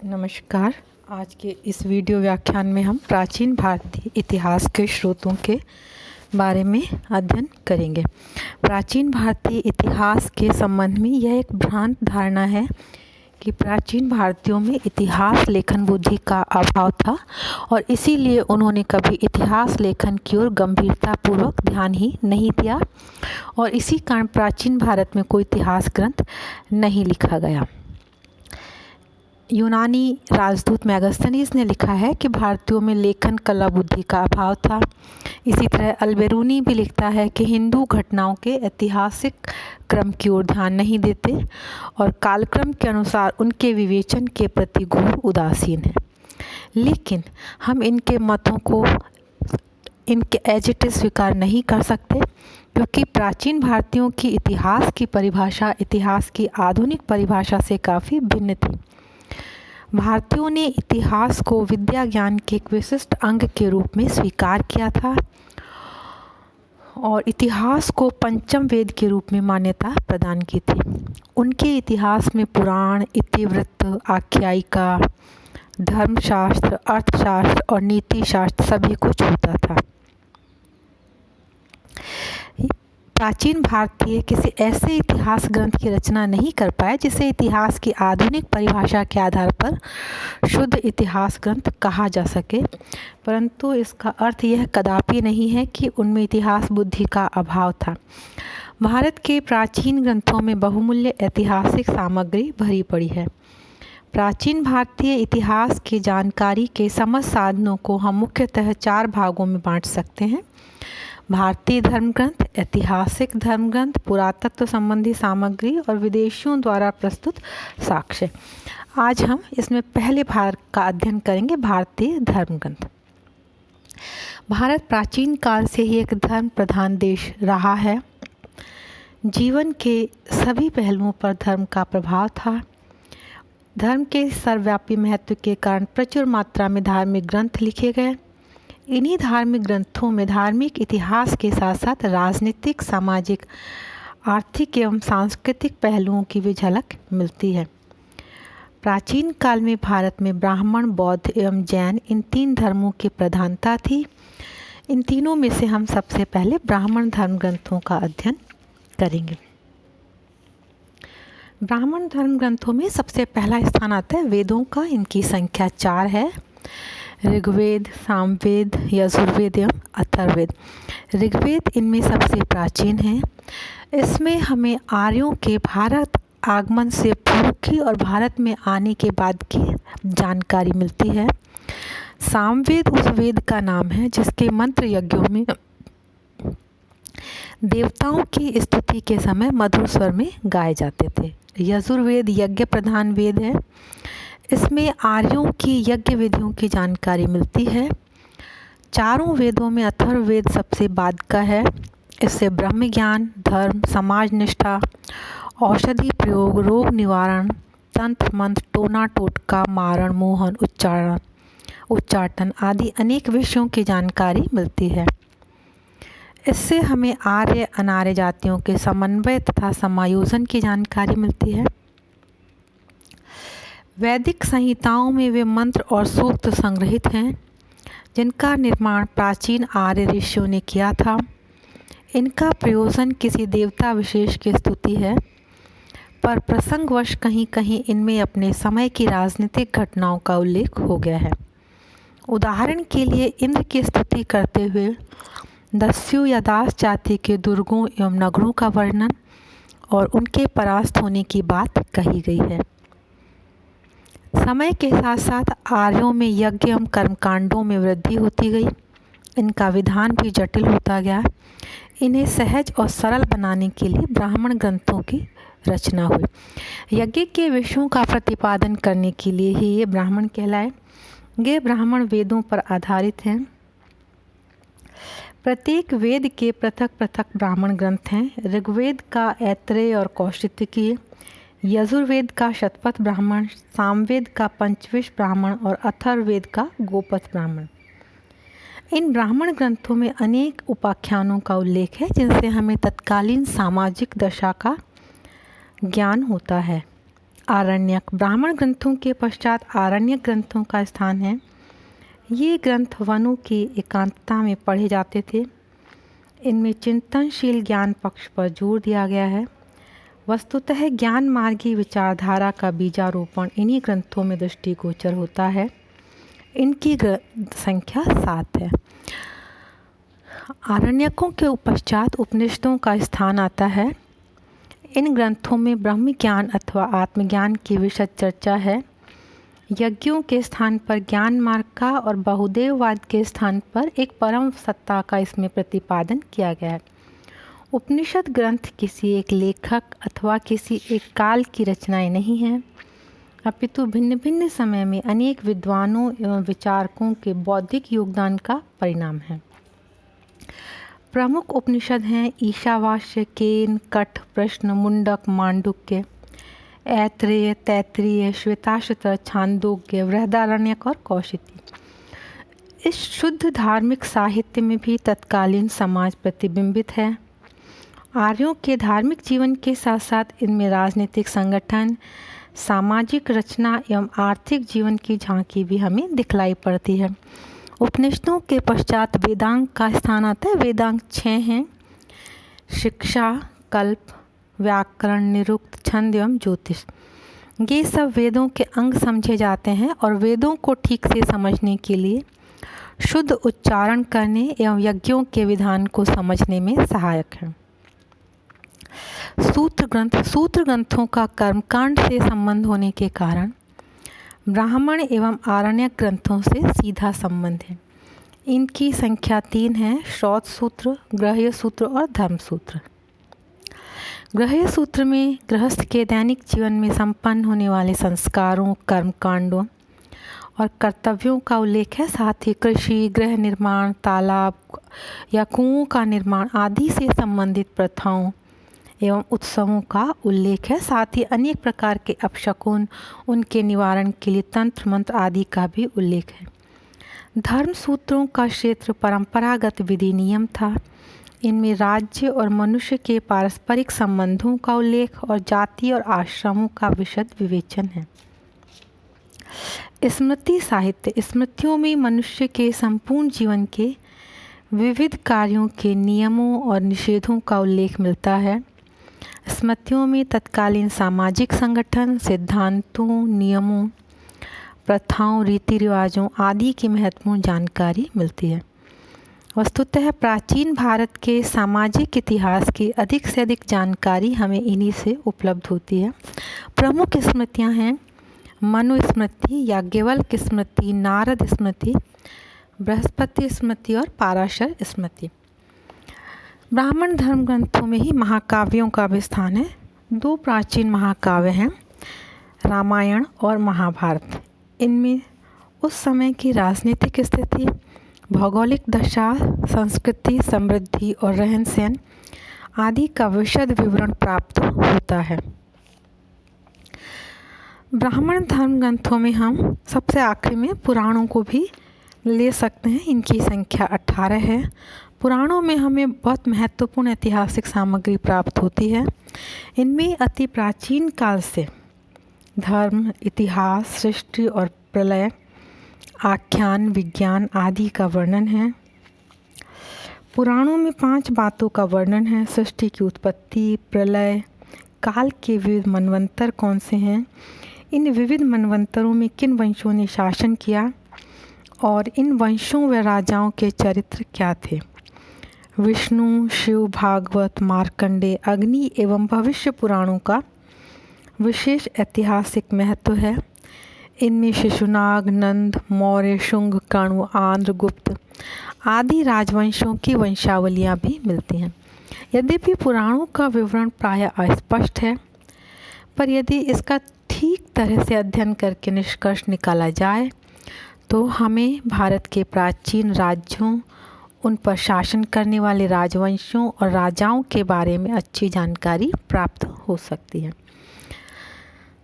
नमस्कार। आज के इस वीडियो व्याख्यान में हम प्राचीन भारतीय इतिहास के स्रोतों के बारे में अध्ययन करेंगे। प्राचीन भारतीय इतिहास के संबंध में यह एक भ्रांत धारणा है कि प्राचीन भारतीयों में इतिहास लेखन बुद्धि का अभाव था और इसीलिए उन्होंने कभी इतिहास लेखन की ओर गंभीरतापूर्वक ध्यान ही नहीं दिया और इसी कारण प्राचीन भारत में कोई इतिहास ग्रंथ नहीं लिखा गया। यूनानी राजदूत मैगस्थनीज ने लिखा है कि भारतीयों में लेखन कला बुद्धि का अभाव था। इसी तरह अल्बेरूनी भी लिखता है कि हिंदू घटनाओं के ऐतिहासिक क्रम की ओर ध्यान नहीं देते और कालक्रम के अनुसार उनके विवेचन के प्रति घोर उदासीन है। लेकिन हम इनके मतों को इनके एज इट इज़ स्वीकार नहीं कर सकते, क्योंकि प्राचीन भारतीयों की इतिहास की परिभाषा इतिहास की आधुनिक परिभाषा से काफ़ी भिन्न थी। भारतीयों ने इतिहास को विद्या ज्ञान के एक विशिष्ट अंग के रूप में स्वीकार किया था और इतिहास को पंचम वेद के रूप में मान्यता प्रदान की थी। उनके इतिहास में पुराण, इतिवृत्त, आख्यायिका, धर्मशास्त्र, अर्थशास्त्र और नीति शास्त्र सभी कुछ होता था। प्राचीन भारतीय किसी ऐसे इतिहास ग्रंथ की रचना नहीं कर पाए जिसे इतिहास की आधुनिक परिभाषा के आधार पर शुद्ध इतिहास ग्रंथ कहा जा सके, परंतु इसका अर्थ यह कदापि नहीं है कि उनमें इतिहास बुद्धि का अभाव था। भारत के प्राचीन ग्रंथों में बहुमूल्य ऐतिहासिक सामग्री भरी पड़ी है। प्राचीन भारतीय इतिहास की जानकारी के समस्त साधनों को हम मुख्यतः 4 भागों में बांट सकते हैं: भारतीय धर्मग्रंथ, ऐतिहासिक धर्मग्रंथ, पुरातत्व संबंधी सामग्री और विदेशियों द्वारा प्रस्तुत साक्ष्य। आज हम इसमें पहले भाग का अध्ययन करेंगे, भारतीय धर्मग्रंथ। भारत प्राचीन काल से ही एक धर्म प्रधान देश रहा है। जीवन के सभी पहलुओं पर धर्म का प्रभाव था। धर्म के सर्वव्यापी महत्व के कारण प्रचुर मात्रा में धार्मिक ग्रंथ लिखे गए। इन्हीं धार्मिक ग्रंथों में धार्मिक इतिहास के साथ साथ राजनीतिक, सामाजिक, आर्थिक एवं सांस्कृतिक पहलुओं की भी झलक मिलती है। प्राचीन काल में भारत में ब्राह्मण, बौद्ध एवं जैन इन 3 धर्मों की प्रधानता थी। इन तीनों में से हम सबसे पहले ब्राह्मण धर्म ग्रंथों का अध्ययन करेंगे। ब्राह्मण धर्म ग्रंथों में सबसे पहला स्थान आता है वेदों का। इनकी संख्या 4 है: ऋग्वेद, सामवेद, यजुर्वेद एवं अथर्ववेद। ऋग्वेद इनमें सबसे प्राचीन है। इसमें हमें आर्यों के भारत आगमन से पूर्व की और भारत में आने के बाद की जानकारी मिलती है। सामवेद उस वेद का नाम है जिसके मंत्र यज्ञों में देवताओं की स्तुति के समय मधुर स्वर में गाए जाते थे। यजुर्वेद यज्ञ प्रधान वेद है। इसमें आर्यों की यज्ञ विधियों की जानकारी मिलती है। चारों वेदों में अथर्ववेद सबसे बाद का है। इससे ब्रह्म ज्ञान, धर्म, समाज निष्ठा, औषधि प्रयोग, रोग निवारण, तंत्र मंत्र, टोना टोटका, मारण, मोहन, उच्चाटन आदि अनेक विषयों की जानकारी मिलती है। इससे हमें आर्य अनार्य जातियों के समन्वय तथा समायोजन की जानकारी मिलती है। वैदिक संहिताओं में वे मंत्र और सूक्त संग्रहित हैं जिनका निर्माण प्राचीन आर्य ऋषियों ने किया था। इनका प्रयोजन किसी देवता विशेष की स्तुति है, पर प्रसंगवश कहीं कहीं इनमें अपने समय की राजनीतिक घटनाओं का उल्लेख हो गया है। उदाहरण के लिए इंद्र की स्तुति करते हुए दस्यु या दास जाति के दुर्गों एवं नगरों का वर्णन और उनके परास्त होने की बात कही गई है। समय के साथ साथ आर्यों में यज्ञ एवं कर्मकांडों में वृद्धि होती गई। इनका विधान भी जटिल होता गया। इन्हें सहज और सरल बनाने के लिए ब्राह्मण ग्रंथों की रचना हुई। यज्ञ के विषयों का प्रतिपादन करने के लिए ही ये ब्राह्मण कहलाए। ये ब्राह्मण वेदों पर आधारित हैं। प्रत्येक वेद के पृथक पृथक ब्राह्मण ग्रंथ हैं। ऋग्वेद का ऐत्रेय और कौशितकीय, यजुर्वेद का शतपथ ब्राह्मण, सामवेद का पंचविश ब्राह्मण और अथर्ववेद का गोपथ ब्राह्मण। इन ब्राह्मण ग्रंथों में अनेक उपाख्यानों का उल्लेख है जिनसे हमें तत्कालीन सामाजिक दशा का ज्ञान होता है। आरण्यक ब्राह्मण ग्रंथों के पश्चात आरण्यक ग्रंथों का स्थान है। ये ग्रंथ वनों की एकांतता में पढ़े जाते थे। इनमें चिंतनशील ज्ञान पक्ष पर जोर दिया गया है। वस्तुतः ज्ञान मार्गी विचारधारा का बीजारोपण इन्हीं ग्रंथों में दृष्टिगोचर होता है। इनकी संख्या 7 है। आरण्यकों के पश्चात उपनिषदों का स्थान आता है। इन ग्रंथों में ब्रह्म ज्ञान अथवा आत्मज्ञान की विशद चर्चा है। यज्ञों के स्थान पर ज्ञान मार्ग का और बहुदेववाद के स्थान पर एक परम सत्ता का इसमें प्रतिपादन किया गया है। उपनिषद ग्रंथ किसी एक लेखक अथवा किसी एक काल की रचनाएं नहीं हैं, अपितु भिन्न भिन्न समय में अनेक विद्वानों एवं विचारकों के बौद्धिक योगदान का परिणाम है। प्रमुख उपनिषद हैं ईशावास्य, केन, कठ, प्रश्न, मुंडक, मांडुक्य, ऐत्रेय, तैत्तिरीय, श्वेताश्वतर, छांदोग्य, बृहदारण्यक और कौशिकी। इस शुद्ध धार्मिक साहित्य में भी तत्कालीन समाज प्रतिबिंबित है। आर्यों के धार्मिक जीवन के साथ साथ इनमें राजनीतिक संगठन, सामाजिक रचना एवं आर्थिक जीवन की झांकी भी हमें दिखलाई पड़ती है। उपनिषदों के पश्चात वेदांग का स्थान आता है। वेदांग 6 हैं: शिक्षा, कल्प, व्याकरण, निरुक्त, छंद एवं ज्योतिष। ये सब वेदों के अंग समझे जाते हैं और वेदों को ठीक से समझने के लिए शुद्ध उच्चारण करने एवं यज्ञों के विधान को समझने में सहायक हैं। सूत्र ग्रंथों का कर्मकांड से संबंध होने के कारण ब्राह्मण एवं आरण्यक ग्रंथों से सीधा संबंध है। इनकी संख्या 3 है: श्रौत सूत्र, गृह्य सूत्र और धर्म सूत्र। गृह्य सूत्र में गृहस्थ के दैनिक जीवन में संपन्न होने वाले संस्कारों, कर्मकांडों और कर्तव्यों का उल्लेख है। साथ ही कृषि, गृह निर्माण, तालाब या कुओं का निर्माण आदि से संबंधित प्रथाओं एवं उत्सवों का उल्लेख है। साथ ही अनेक प्रकार के अपशकुन, उनके निवारण के लिए तंत्र मंत्र आदि का भी उल्लेख है। धर्म सूत्रों का क्षेत्र परंपरागत विधि नियम था। इनमें राज्य और मनुष्य के पारस्परिक संबंधों का उल्लेख और जाति और आश्रमों का विशद विवेचन है। स्मृति साहित्य, स्मृतियों में मनुष्य के संपूर्ण जीवन के विविध कार्यों के नियमों और निषेधों का उल्लेख मिलता है। स्मृतियों में तत्कालीन सामाजिक संगठन, सिद्धांतों, नियमों, प्रथाओं, रीति रिवाजों आदि की महत्वपूर्ण जानकारी मिलती है। वस्तुतः प्राचीन भारत के सामाजिक इतिहास की अधिक से अधिक जानकारी हमें इन्हीं से उपलब्ध होती है। प्रमुख स्मृतियाँ हैं मनुस्मृति, याज्ञवल्क्य स्मृति, नारद स्मृति, बृहस्पति स्मृति और पाराशर स्मृति। ब्राह्मण धर्म ग्रंथों में ही महाकाव्यों का भी स्थान है। 2 प्राचीन महाकाव्य हैं, रामायण और महाभारत। इनमें उस समय की राजनीतिक स्थिति, भौगोलिक दशा, संस्कृति, समृद्धि और रहन सहन आदि का विशद विवरण प्राप्त होता है। ब्राह्मण धर्म ग्रंथों में हम सबसे आखिरी में पुराणों को भी ले सकते हैं। इनकी संख्या 18 है। पुराणों में हमें बहुत महत्वपूर्ण ऐतिहासिक सामग्री प्राप्त होती है। इनमें अति प्राचीन काल से धर्म, इतिहास, सृष्टि और प्रलय, आख्यान, विज्ञान आदि का वर्णन है। पुराणों में 5 बातों का वर्णन है: सृष्टि की उत्पत्ति, प्रलय, काल के विविध मनवंतर कौन से हैं, इन विविध मनवंतरों में किन वंशों ने शासन किया और इन वंशों व राजाओं के चरित्र क्या थे। विष्णु, शिव, भागवत, मार्कंडेय, अग्नि एवं भविष्य पुराणों का विशेष ऐतिहासिक महत्व है। इनमें शिशुनाग, नंद, मौर्य, शुंग, कण्व, आंध्र, गुप्त आदि राजवंशों की वंशावलियाँ भी मिलती हैं। यद्यपि पुराणों का विवरण प्रायः अस्पष्ट है, पर यदि इसका ठीक तरह से अध्ययन करके निष्कर्ष निकाला जाए तो हमें भारत के प्राचीन राज्यों, उन पर शासन करने वाले राजवंशों और राजाओं के बारे में अच्छी जानकारी प्राप्त हो सकती है।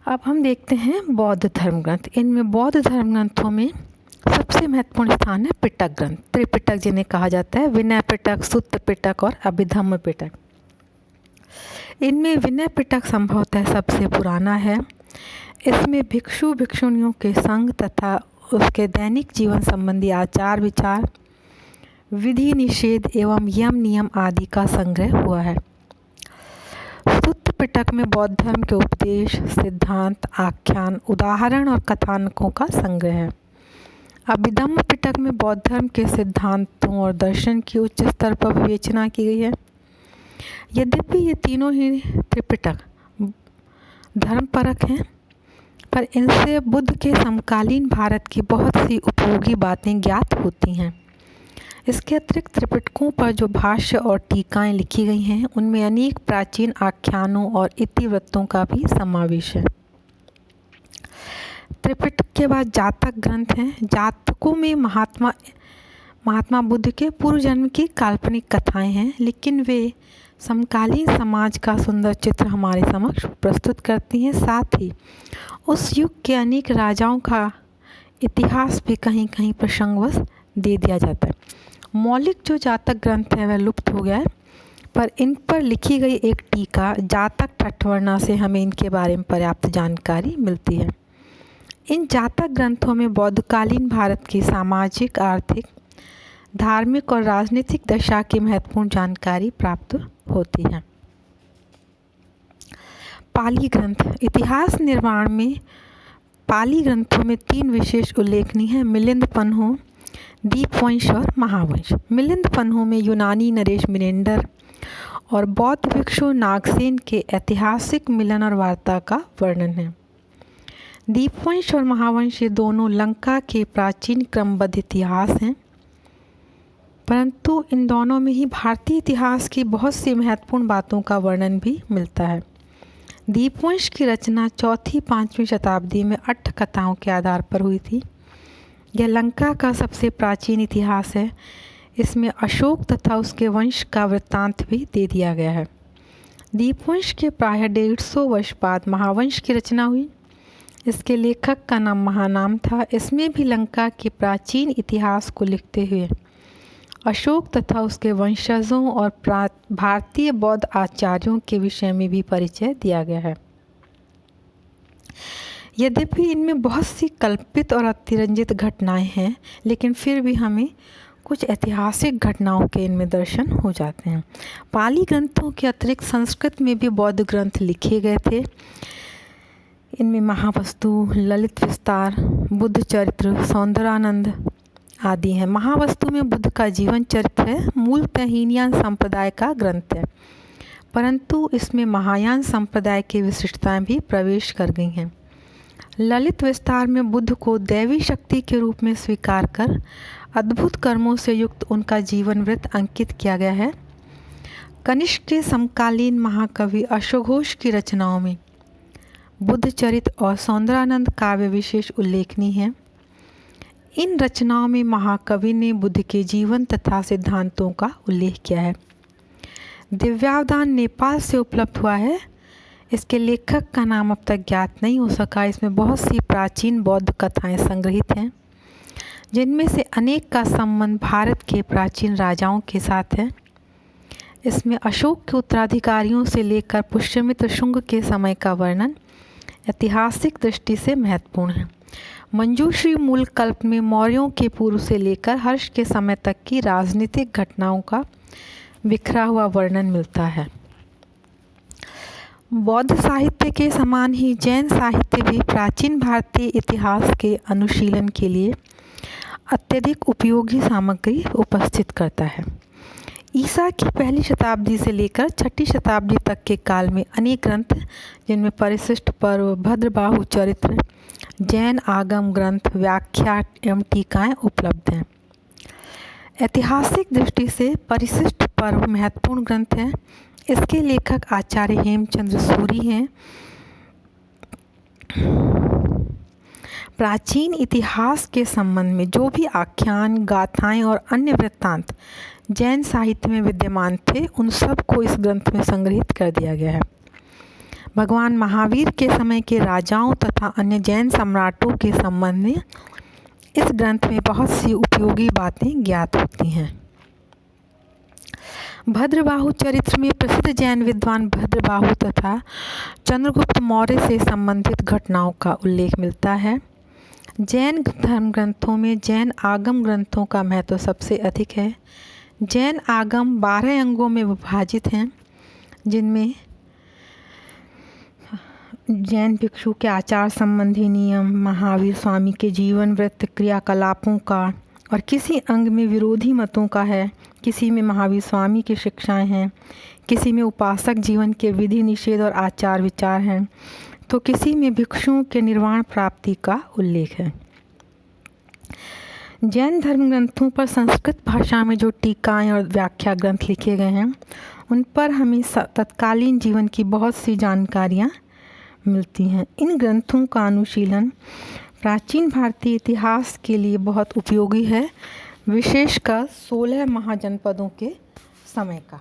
अब हम देखते हैं बौद्ध धर्म ग्रंथ। इनमें बौद्ध धर्म ग्रंथों में सबसे महत्वपूर्ण स्थान है पिटक ग्रंथ। त्रिपिटक जिन्हें कहा जाता है, विनय पिटक, सुत्त पिटक और अभिधम्म पिटक। इनमें विनय पिटक संभवतः सबसे पुराना है। इसमें भिक्षु भिक्षुणियों के संग तथा उसके दैनिक जीवन संबंधी आचार विचार, विधि निषेध एवं यम नियम आदि का संग्रह हुआ है। सूत्र पिटक में बौद्ध धर्म के उपदेश, सिद्धांत, आख्यान, उदाहरण और कथानकों का संग्रह है। अभिधम्म पिटक में बौद्ध धर्म के सिद्धांतों और दर्शन की उच्च स्तर पर विवेचना की गई है। यद्यपि ये तीनों ही त्रिपिटक धर्मपरक हैं, पर इनसे बुद्ध के समकालीन भारत की बहुत सी उपयोगी बातें ज्ञात होती हैं। इसके अतिरिक्त त्रिपिटकों पर जो भाष्य और टीकाएं लिखी गई हैं, उनमें अनेक प्राचीन आख्यानों और इतिवृत्तों का भी समावेश है। त्रिपिटक के बाद जातक ग्रंथ हैं। जातकों में महात्मा बुद्ध के पूर्व जन्म की काल्पनिक कथाएं हैं, लेकिन वे समकालीन समाज का सुंदर चित्र हमारे समक्ष प्रस्तुत करती हैं। साथ ही उस युग के अनेक राजाओं का इतिहास भी कहीं कहीं प्रसंगवश दे दिया जाता है। मौलिक जो जातक ग्रंथ है वह लुप्त हो गया है, पर इन पर लिखी गई एक टीका जातक ठट्ठवर्णा से हमें इनके बारे में पर्याप्त जानकारी मिलती है। इन जातक ग्रंथों में बौद्धकालीन भारत की सामाजिक, आर्थिक, धार्मिक और राजनीतिक दशा की महत्वपूर्ण जानकारी प्राप्त होती है। पाली ग्रंथ। इतिहास निर्माण में पाली ग्रंथों में तीन विशेष उल्लेखनीय हैं: मिलिंद पन्हो, दीपवंश और महावंश। मिलिंद पन्हो में यूनानी नरेश मिनेंडर और बौद्ध भिक्षु नागसेन के ऐतिहासिक मिलन और वार्ता का वर्णन है। दीपवंश और महावंश ये दोनों लंका के प्राचीन क्रमबद्ध इतिहास हैं, परंतु इन दोनों में ही भारतीय इतिहास की बहुत सी महत्वपूर्ण बातों का वर्णन भी मिलता है। दीपवंश की रचना 4वीं-5वीं शताब्दी में अट्ठ कथाओं के आधार पर हुई थी। यह लंका का सबसे प्राचीन इतिहास है। इसमें अशोक तथा उसके वंश का वृत्तांत भी दे दिया गया है। दीपवंश के प्रायः 150 वर्ष बाद महावंश की रचना हुई। इसके लेखक का नाम महानाम था। इसमें भी लंका के प्राचीन इतिहास को लिखते हुए अशोक तथा उसके वंशजों और भारतीय बौद्ध आचार्यों के विषय में भी परिचय दिया गया है। यद्यपि इनमें बहुत सी कल्पित और अतिरंजित घटनाएं हैं, लेकिन फिर भी हमें कुछ ऐतिहासिक घटनाओं के इनमें दर्शन हो जाते हैं। पाली ग्रंथों के अतिरिक्त संस्कृत में भी बौद्ध ग्रंथ लिखे गए थे। इनमें महावस्तु, ललित विस्तार, बुद्ध चरित्र, सौंदरानंद आदि हैं। महावस्तु में बुद्ध का जीवन चरित्र है। मूलतः हीनयान संप्रदाय का ग्रंथ है, परंतु इसमें महायान संप्रदाय की विशिष्टताएं भी प्रवेश कर गई हैं। ललित विस्तार में बुद्ध को दैवी शक्ति के रूप में स्वीकार कर अद्भुत कर्मों से युक्त उनका जीवन वृत्त अंकित किया गया है। कनिष्क के समकालीन महाकवि अश्वघोष की रचनाओं में बुद्ध चरित्र और सौंदरानंद काव्य विशेष उल्लेखनीय हैं। इन रचनाओं में महाकवि ने बुद्ध के जीवन तथा सिद्धांतों का उल्लेख किया है। दिव्यावदान नेपाल से उपलब्ध हुआ है। इसके लेखक का नाम अब तक ज्ञात नहीं हो सका। इसमें बहुत सी प्राचीन बौद्ध कथाएं संग्रहित हैं, जिनमें से अनेक का संबंध भारत के प्राचीन राजाओं के साथ है। इसमें अशोक के उत्तराधिकारियों से लेकर पुष्यमित्र शुंग के समय का वर्णन ऐतिहासिक दृष्टि से महत्वपूर्ण है। मंजूश्री मूल कल्प में मौर्यों के पूर्व से लेकर हर्ष के समय तक की राजनीतिक घटनाओं का बिखरा हुआ वर्णन मिलता है। बौद्ध साहित्य के समान ही जैन साहित्य भी प्राचीन भारतीय इतिहास के अनुशीलन के लिए अत्यधिक उपयोगी सामग्री उपस्थित करता है। ईसा की पहली शताब्दी से लेकर 6वीं शताब्दी तक के काल में अनेक ग्रंथ, जिनमें परिशिष्ट पर्व, भद्रबाहु चरित्र, जैन आगम ग्रंथ, व्याख्या एवं टीकाएं उपलब्ध हैं। ऐतिहासिक दृष्टि से परिशिष्ट पर्व महत्वपूर्ण ग्रंथ है। इसके लेखक आचार्य हेमचंद्र सूरी हैं। प्राचीन इतिहास के संबंध में जो भी आख्यान, गाथाएं और अन्य वृत्तांत जैन साहित्य में विद्यमान थे, उन सब को इस ग्रंथ में संग्रहित कर दिया गया है। भगवान महावीर के समय के राजाओं तथा अन्य जैन सम्राटों के संबंध में इस ग्रंथ में बहुत सी उपयोगी बातें ज्ञात होती हैं। भद्रबाहु चरित्र में प्रसिद्ध जैन विद्वान भद्रबाहु तथा चंद्रगुप्त मौर्य से संबंधित घटनाओं का उल्लेख मिलता है। जैन धर्म ग्रंथों में जैन आगम ग्रंथों का महत्व सबसे अधिक है। जैन आगम 12 अंगों में विभाजित हैं, जिनमें जैन भिक्षु के आचार संबंधी नियम, महावीर स्वामी के जीवन वृत्त, क्रियाकलापों का और किसी अंग में विरोधी मतों का है। किसी में महावीर स्वामी की शिक्षाएं हैं, किसी में उपासक जीवन के विधि निषेध और आचार विचार हैं, तो किसी में भिक्षुओं के निर्वाण प्राप्ति का उल्लेख है। जैन धर्म ग्रंथों पर संस्कृत भाषा में जो टीकाएं और व्याख्या ग्रंथ लिखे गए हैं, उन पर हमें तत्कालीन जीवन की बहुत सी जानकारियाँ मिलती हैं। इन ग्रंथों का अनुशीलन प्राचीन भारतीय इतिहास के लिए बहुत उपयोगी है, विशेषकर 16 महाजनपदों के समय का।